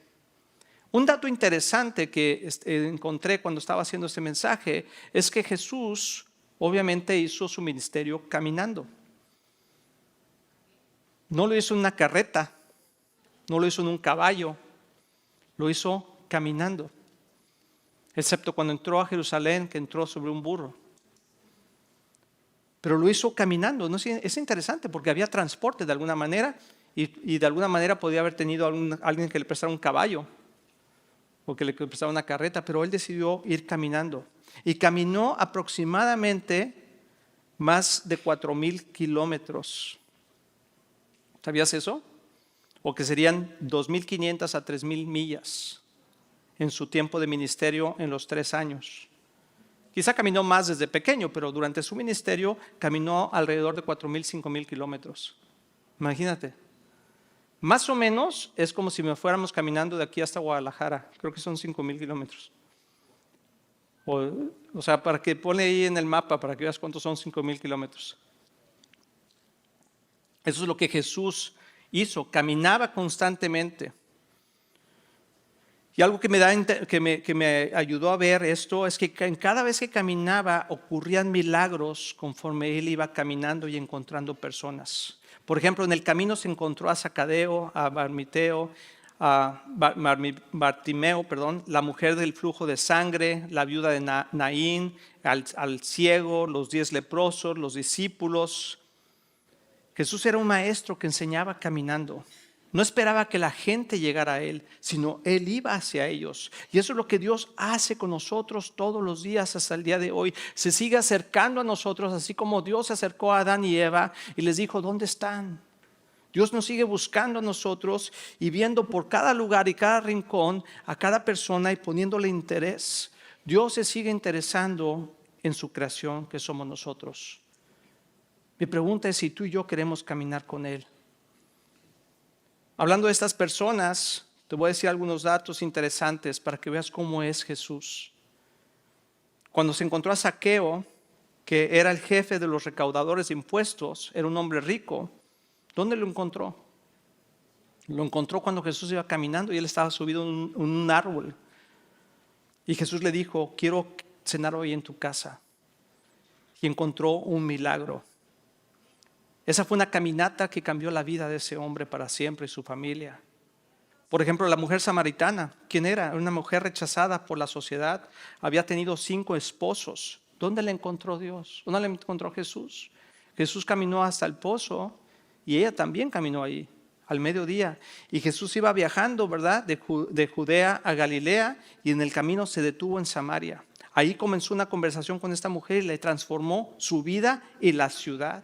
Un dato interesante que encontré cuando estaba haciendo este mensaje es que Jesús obviamente hizo su ministerio caminando. No lo hizo en una carreta, no lo hizo en un caballo, lo hizo caminando. Excepto cuando entró a Jerusalén, que entró sobre un burro. Pero lo hizo caminando. ¿No? Es interesante porque había transporte de alguna manera y de alguna manera podía haber tenido alguien que le prestara un caballo o que le prestara una carreta, pero él decidió ir caminando. Y caminó aproximadamente más de 4,000 kilómetros. ¿Sabías eso? O que serían 2,500 a 3,000 millas en su tiempo de ministerio en los 3 años. Quizá caminó más desde pequeño, pero durante su ministerio caminó alrededor de 4,000, 5,000 kilómetros. Imagínate. Más o menos es como si me fuéramos caminando de aquí hasta Guadalajara. Creo que son 5,000 kilómetros. O sea, para que pone ahí en el mapa para que veas cuántos son 5,000 kilómetros. Eso es lo que Jesús hizo. Caminaba constantemente. Y algo que me ayudó a ver esto es que cada vez que caminaba ocurrían milagros conforme él iba caminando y encontrando personas. Por ejemplo, en el camino se encontró a Zacadeo, a Bartimeo, la mujer del flujo de sangre, la viuda de Naín, al ciego, los 10 leprosos, los discípulos. Jesús era un maestro que enseñaba caminando. No esperaba que la gente llegara a Él, sino Él iba hacia ellos. Y eso es lo que Dios hace con nosotros todos los días hasta el día de hoy. Se sigue acercando a nosotros, así como Dios se acercó a Adán y Eva y les dijo, ¿dónde están? Dios nos sigue buscando a nosotros y viendo por cada lugar y cada rincón a cada persona y poniéndole interés. Dios se sigue interesando en su creación que somos nosotros. Mi pregunta es si tú y yo queremos caminar con Él. Hablando de estas personas, te voy a decir algunos datos interesantes para que veas cómo es Jesús. Cuando se encontró a Zaqueo, que era el jefe de los recaudadores de impuestos, era un hombre rico, ¿dónde lo encontró? Lo encontró cuando Jesús iba caminando y él estaba subido en un árbol. Y Jesús le dijo, quiero cenar hoy en tu casa. Y encontró un milagro. Esa fue una caminata que cambió la vida de ese hombre para siempre y su familia. Por ejemplo, la mujer samaritana, ¿quién era? Era una mujer rechazada por la sociedad, había tenido 5 esposos. ¿Dónde le encontró Dios? ¿Dónde le encontró Jesús? Jesús caminó hasta el pozo y ella también caminó ahí al mediodía. Y Jesús iba viajando, ¿verdad? De Judea a Galilea, y en el camino se detuvo en Samaria. Ahí comenzó una conversación con esta mujer y le transformó su vida y la ciudad.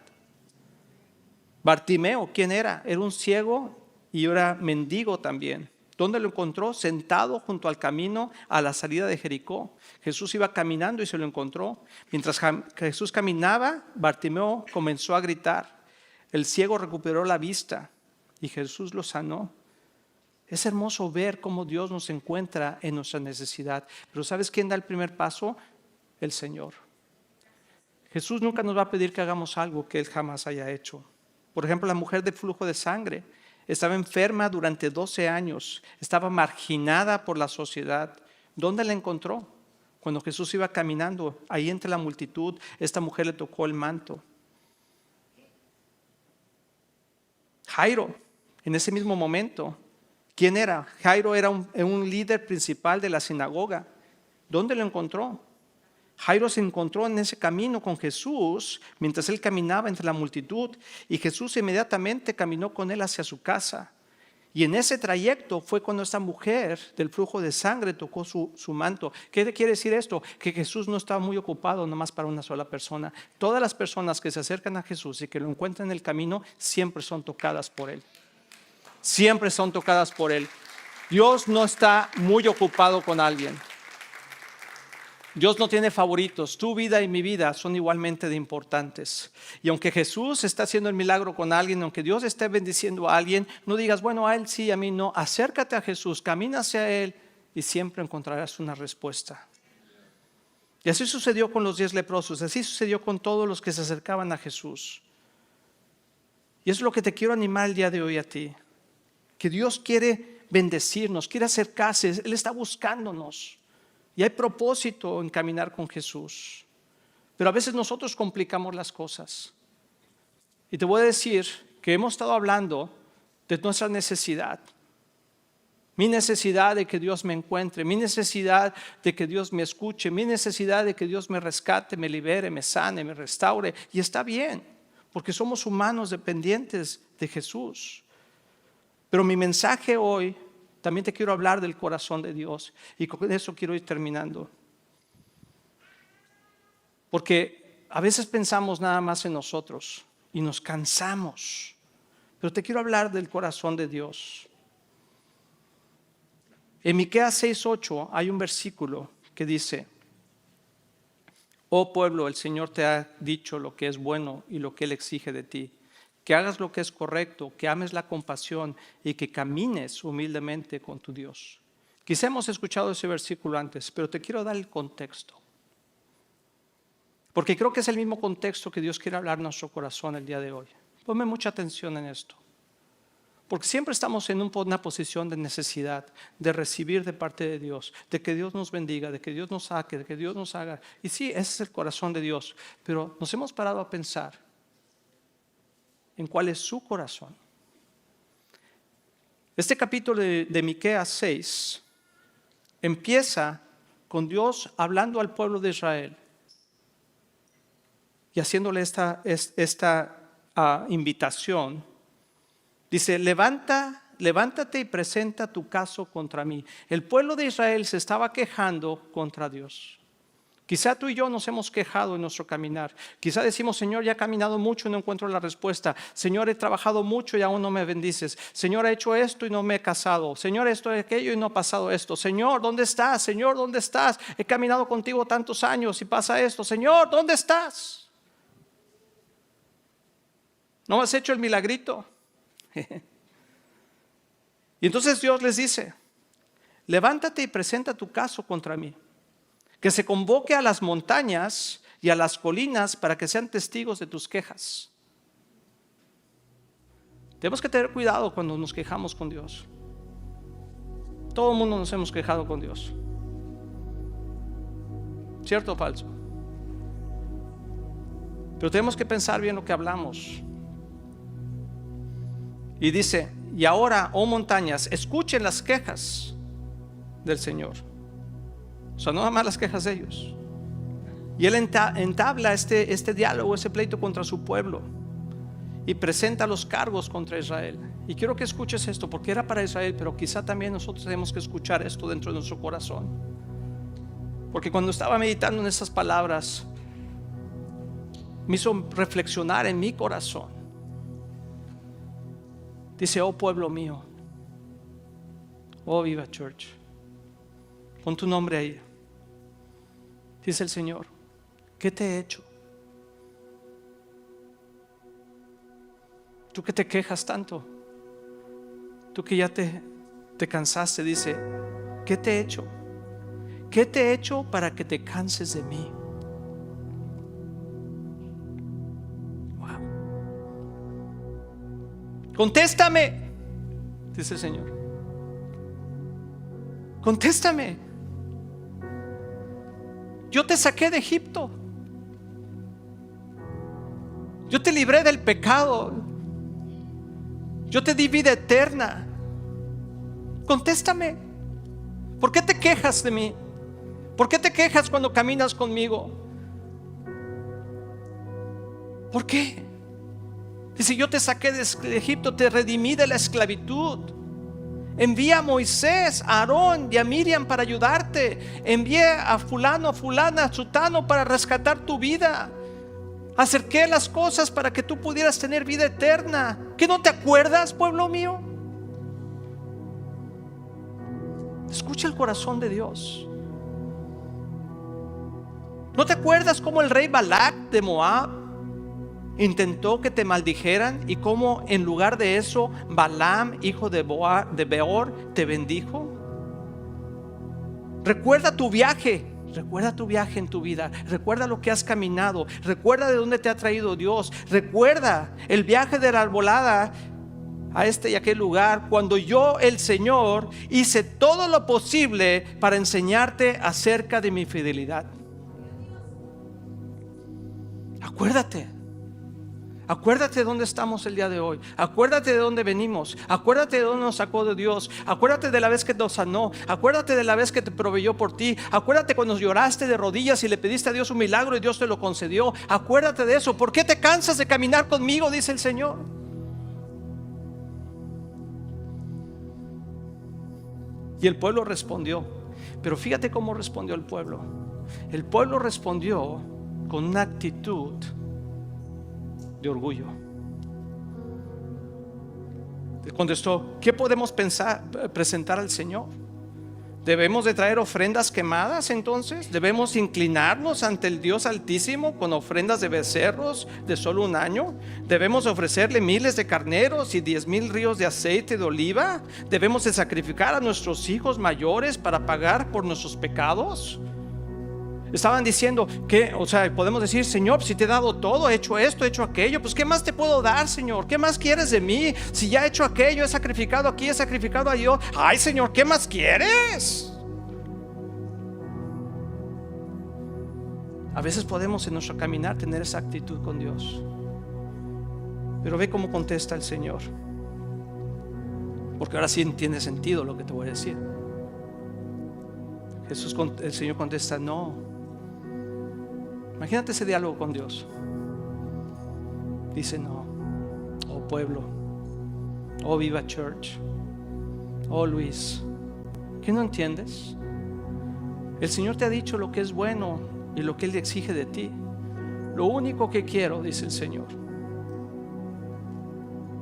Bartimeo, ¿quién era? Era un ciego y era mendigo también. ¿Dónde lo encontró? Sentado junto al camino a la salida de Jericó. Jesús iba caminando y se lo encontró. Mientras Jesús caminaba, Bartimeo comenzó a gritar. El ciego recuperó la vista y Jesús lo sanó. Es hermoso ver cómo Dios nos encuentra en nuestra necesidad. Pero ¿sabes quién da el primer paso? El Señor. Jesús nunca nos va a pedir que hagamos algo que Él jamás haya hecho. Por ejemplo, la mujer de flujo de sangre estaba enferma durante 12 años, estaba marginada por la sociedad. ¿Dónde la encontró? Cuando Jesús iba caminando, ahí entre la multitud, esta mujer le tocó el manto. Jairo, en ese mismo momento, ¿quién era? Jairo era un líder principal de la sinagoga. ¿Dónde lo encontró? Jairo se encontró en ese camino con Jesús mientras él caminaba entre la multitud, y Jesús inmediatamente caminó con él hacia su casa. Y en ese trayecto fue cuando esta mujer del flujo de sangre tocó su manto. ¿Qué quiere decir esto? Que Jesús no estaba muy ocupado nomás para una sola persona. Todas las personas que se acercan a Jesús y que lo encuentran en el camino siempre son tocadas por Él. Siempre son tocadas por Él. Dios no está muy ocupado con alguien. Dios no tiene favoritos. Tu vida y mi vida son igualmente de importantes. Y aunque Jesús está haciendo el milagro con alguien, aunque Dios esté bendiciendo a alguien, no digas, bueno, a Él sí, a mí no. Acércate a Jesús, camina hacia Él y siempre encontrarás una respuesta. Y así sucedió con los 10 leprosos, así sucedió con todos los que se acercaban a Jesús. Y eso es lo que te quiero animar el día de hoy a ti. Que Dios quiere bendecirnos, quiere acercarse, Él está buscándonos. Y hay propósito en caminar con Jesús. Pero a veces nosotros complicamos las cosas. Y te voy a decir que hemos estado hablando de nuestra necesidad. Mi necesidad de que Dios me encuentre, mi necesidad de que Dios me escuche, mi necesidad de que Dios me rescate, me libere, me sane, me restaure. Y está bien, porque somos humanos dependientes de Jesús. Pero mi mensaje hoy, también te quiero hablar del corazón de Dios, y con eso quiero ir terminando. Porque a veces pensamos nada más en nosotros y nos cansamos, pero te quiero hablar del corazón de Dios. En Miqueas 6:8 hay un versículo que dice: oh pueblo, el Señor te ha dicho lo que es bueno y lo que Él exige de ti, que hagas lo que es correcto, que ames la compasión y que camines humildemente con tu Dios. Quizá hemos escuchado ese versículo antes, pero te quiero dar el contexto. Porque creo que es el mismo contexto que Dios quiere hablar en nuestro corazón el día de hoy. Ponme mucha atención en esto. Porque siempre estamos en una posición de necesidad, de recibir de parte de Dios, de que Dios nos bendiga, de que Dios nos saque, de que Dios nos haga. Y sí, ese es el corazón de Dios. Pero nos hemos parado a pensar en cuál es su corazón. Este capítulo de Miqueas 6 empieza con Dios hablando al pueblo de Israel y haciéndole esta invitación. Dice: levántate y presenta tu caso contra mí. El pueblo de Israel se estaba quejando contra Dios. Quizá tú y yo nos hemos quejado en nuestro caminar. Quizá decimos: Señor, ya he caminado mucho y no encuentro la respuesta. Señor, he trabajado mucho y aún no me bendices. Señor, he hecho esto y no me he casado. Señor, esto y aquello y no ha pasado esto. Señor, ¿dónde estás? Señor, ¿dónde estás? He caminado contigo tantos años y pasa esto. Señor, ¿dónde estás? ¿No has hecho el milagrito? Y entonces Dios les dice: levántate y presenta tu caso contra mí. Que se convoque a las montañas y a las colinas para que sean testigos de tus quejas. Tenemos que tener cuidado cuando nos quejamos con Dios. Todo el mundo nos hemos quejado con Dios. ¿Cierto o falso? Pero tenemos que pensar bien lo que hablamos. Y dice: y ahora, oh montañas, escuchen las quejas del Señor. O sea, no nada más las quejas de ellos. Y él entabla este diálogo, ese pleito contra su pueblo, y presenta los cargos contra Israel. Y quiero que escuches esto, porque era para Israel, pero quizá también nosotros tenemos que escuchar esto dentro de nuestro corazón. Porque cuando estaba meditando en esas palabras, me hizo reflexionar en mi corazón. Dice: oh pueblo mío, oh Viva Church, pon tu nombre ahí. Dice el Señor: ¿qué te he hecho? Tú que te quejas tanto, tú que ya te cansaste, dice: ¿qué te he hecho? ¿Qué te he hecho para que te canses de mí? Wow. Contéstame, dice el Señor. Contéstame. Yo te saqué de Egipto. Yo te libré del pecado. Yo te di vida eterna. Contéstame. ¿Por qué te quejas de mí? ¿Por qué te quejas cuando caminas conmigo? ¿Por qué? Dice: yo te saqué de Egipto, te redimí de la esclavitud. Envía a Moisés, a Aarón y a Miriam para ayudarte. Envié a fulano, a fulana, a sutano para rescatar tu vida. Acerqué las cosas para que tú pudieras tener vida eterna. ¿Qué no te acuerdas, pueblo mío? Escucha el corazón de Dios. ¿No te acuerdas cómo el rey Balac de Moab intentó que te maldijeran, y cómo en lugar de eso Balaam, hijo de Beor, te bendijo? Recuerda tu viaje. Recuerda tu viaje en tu vida. Recuerda lo que has caminado. Recuerda de dónde te ha traído Dios. Recuerda el viaje de la arbolada a este y aquel lugar, cuando yo, el Señor, hice todo lo posible para enseñarte acerca de mi fidelidad. Acuérdate. Acuérdate de dónde estamos el día de hoy. Acuérdate de dónde venimos. Acuérdate de dónde nos sacó de Dios. Acuérdate de la vez que nos sanó. Acuérdate de la vez que te proveyó por ti. Acuérdate cuando lloraste de rodillas y le pediste a Dios un milagro y Dios te lo concedió. Acuérdate de eso. ¿Por qué te cansas de caminar conmigo?, dice el Señor. Y el pueblo respondió. Pero fíjate cómo respondió el pueblo. El pueblo respondió con una actitud de orgullo. Contestó: ¿qué podemos presentar al Señor? ¿Debemos de traer ofrendas quemadas entonces? ¿Debemos inclinarnos ante el Dios Altísimo con ofrendas de becerros de solo un año? ¿Debemos ofrecerle miles de carneros y 10,000 ríos de aceite de oliva? ¿Debemos de sacrificar a nuestros hijos mayores para pagar por nuestros pecados? Estaban diciendo que, podemos decir: Señor, si te he dado todo, he hecho esto, he hecho aquello, pues ¿qué más te puedo dar, Señor? ¿Qué más quieres de mí? Si ya he hecho aquello, he sacrificado aquí, he sacrificado allá. Ay, Señor, ¿qué más quieres? A veces podemos en nuestro caminar tener esa actitud con Dios. Pero ve cómo contesta el Señor, porque ahora sí tiene sentido lo que te voy a decir. El Señor contesta: no. Imagínate ese diálogo con Dios. Dice: no, oh pueblo, oh Viva Church, oh Luis, ¿qué no entiendes? El Señor te ha dicho lo que es bueno y lo que Él exige de ti. Lo único que quiero, dice el Señor,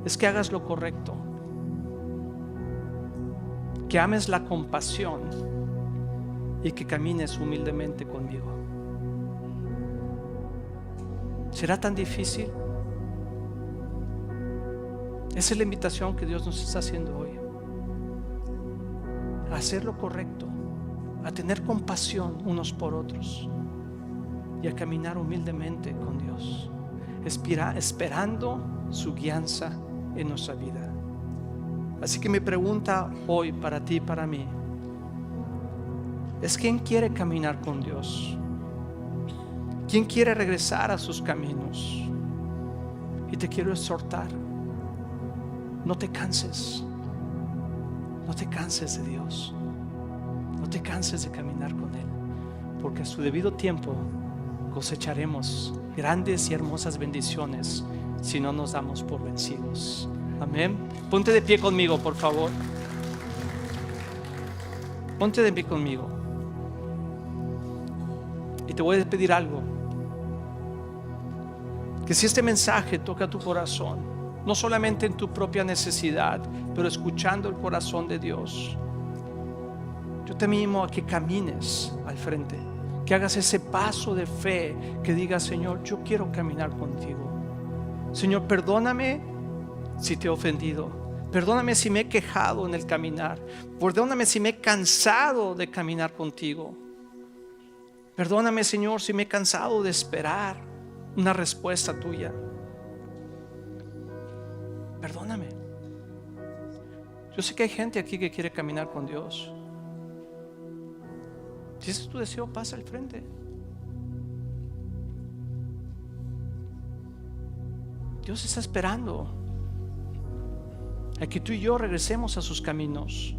es que hagas lo correcto, que ames la compasión y que camines humildemente conmigo. ¿Será tan difícil? Esa es la invitación que Dios nos está haciendo hoy: a hacer lo correcto, a tener compasión unos por otros y a caminar humildemente con Dios, esperando su guianza en nuestra vida. Así que mi pregunta hoy para ti y para mí es: ¿quién quiere caminar con Dios? ¿Quién quiere regresar a sus caminos? Y te quiero exhortar: no te canses. No te canses de Dios. No te canses de caminar con Él, porque a su debido tiempo cosecharemos grandes y hermosas bendiciones si no nos damos por vencidos. Amén. Ponte de pie conmigo, por favor. Ponte de pie conmigo. Y te voy a pedir algo. Que si este mensaje toca tu corazón, no solamente en tu propia necesidad, pero escuchando el corazón de Dios, yo te animo a que camines al frente, que hagas ese paso de fe, que digas: Señor, yo quiero caminar contigo. Señor, perdóname si te he ofendido, perdóname si me he quejado en el caminar, perdóname si me he cansado de caminar contigo, perdóname, Señor, si me he cansado de esperar una respuesta tuya. Perdóname. Yo sé que hay gente aquí que quiere caminar con Dios. Si ese es tu deseo, pasa al frente. Dios está esperando a que tú y yo regresemos a sus caminos,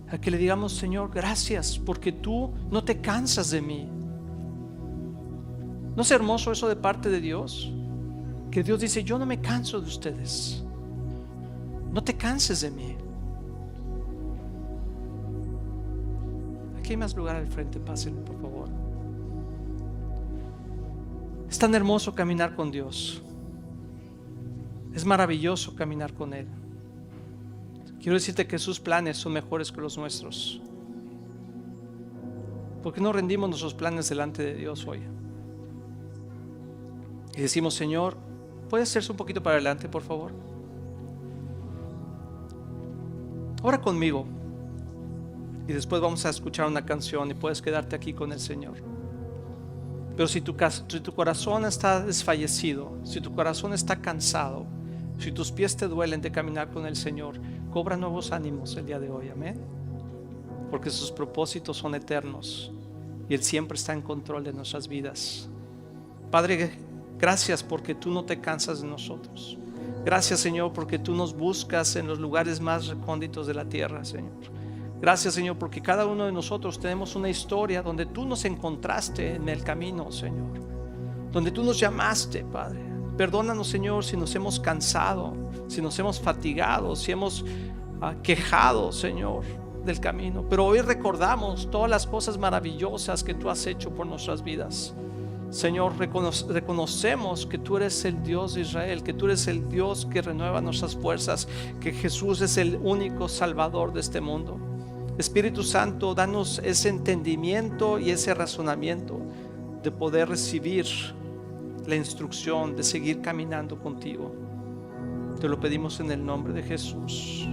a que le digamos: Señor, gracias porque tú no te cansas de mí. ¿No es hermoso eso de parte de Dios? Que Dios dice: yo no me canso de ustedes, no te canses de mí. Aquí hay más lugar al frente, pásenle por favor. Es tan hermoso caminar con Dios. Es maravilloso caminar con Él. Quiero decirte que sus planes son mejores que los nuestros. ¿Por qué no rendimos nuestros planes delante de Dios hoy? Y decimos: Señor, ¿puedes hacerse un poquito para adelante, por favor? Ora conmigo. Y después vamos a escuchar una canción y puedes quedarte aquí con el Señor. Pero si tu corazón está desfallecido, si tu corazón está cansado, si tus pies te duelen de caminar con el Señor, cobra nuevos ánimos el día de hoy. Amén. Porque sus propósitos son eternos y Él siempre está en control de nuestras vidas. Padre, gracias porque tú no te cansas de nosotros. Gracias, Señor, porque tú nos buscas en los lugares más recónditos de la tierra, Señor. Gracias, Señor, porque cada uno de nosotros tenemos una historia donde tú nos encontraste en el camino, Señor, donde tú nos llamaste, Padre. Perdónanos, Señor, si nos hemos cansado, si nos hemos fatigado, si hemos quejado, Señor, del camino. Pero hoy recordamos todas las cosas maravillosas que tú has hecho por nuestras vidas. Señor, reconocemos que tú eres el Dios de Israel, que tú eres el Dios que renueva nuestras fuerzas, que Jesús es el único Salvador de este mundo. Espíritu Santo, danos ese entendimiento y ese razonamiento de poder recibir la instrucción de seguir caminando contigo. Te lo pedimos en el nombre de Jesús.